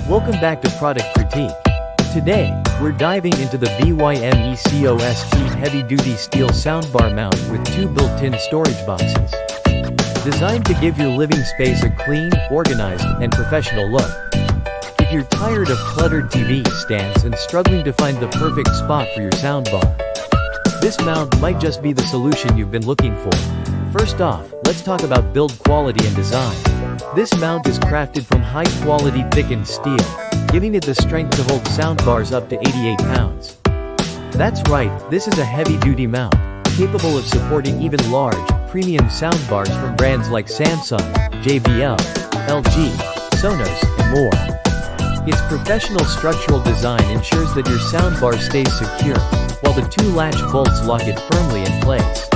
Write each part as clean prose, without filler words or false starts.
Welcome back to Product Critique. Today, we're diving into the BYMECOST heavy-duty steel soundbar mount with two built-in storage boxes. Designed to give your living space a clean, organized, and professional look. If you're tired of cluttered TV stands and struggling to find the perfect spot for your soundbar, this mount might just be the solution you've been looking for. First off, let's talk about build quality and design. This mount is crafted from high-quality thickened steel, giving it the strength to hold soundbars up to 88 pounds. That's right, this is a heavy-duty mount, capable of supporting even large, premium soundbars from brands like Samsung, JBL, LG, Sonos, and more. Its professional structural design ensures that your soundbar stays secure, while the two latch bolts lock it firmly in place.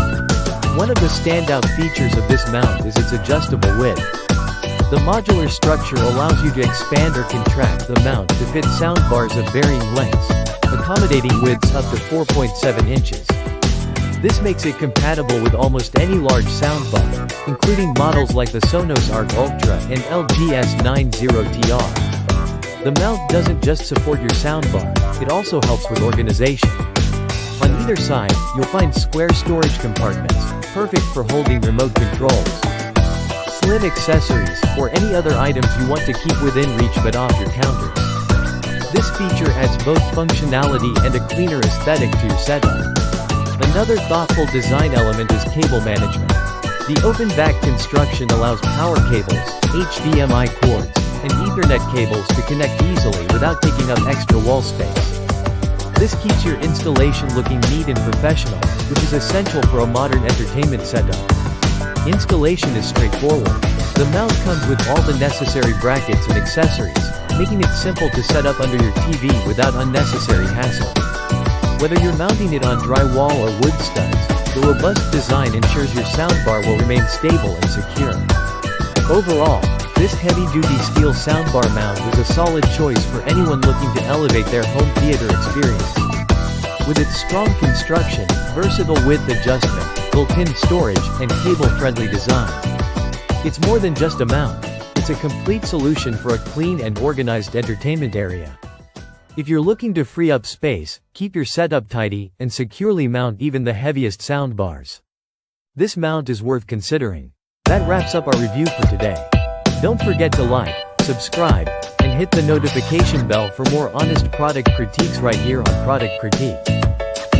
One of the standout features of this mount is its adjustable width. The modular structure allows you to expand or contract the mount to fit soundbars of varying lengths, accommodating widths up to 4.7 inches. This makes it compatible with almost any large soundbar, including models like the Sonos Arc Ultra and LG S90TR. The mount doesn't just support your soundbar, it also helps with organization. On either side, you'll find square storage compartments, perfect for holding remote controls, slim accessories, or any other items you want to keep within reach but off your counters. This feature adds both functionality and a cleaner aesthetic to your setup. Another thoughtful design element is cable management. The open-back construction allows power cables, HDMI cords, and Ethernet cables to connect easily without taking up extra wall space. This keeps your installation looking neat and professional, which is essential for a modern entertainment setup. Installation is straightforward. The mount comes with all the necessary brackets and accessories, making it simple to set up under your TV without unnecessary hassle. Whether you're mounting it on drywall or wood studs, the robust design ensures your soundbar will remain stable and secure. Overall, this heavy-duty steel soundbar mount is a solid choice for anyone looking to elevate their home theater experience. With its strong construction, versatile width adjustment, built-in storage, and cable-friendly design, it's more than just a mount, it's a complete solution for a clean and organized entertainment area. If you're looking to free up space, keep your setup tidy, and securely mount even the heaviest soundbars, this mount is worth considering. That wraps up our review for today. Don't forget to like, subscribe, and hit the notification bell for more honest product critiques right here on Product Critique.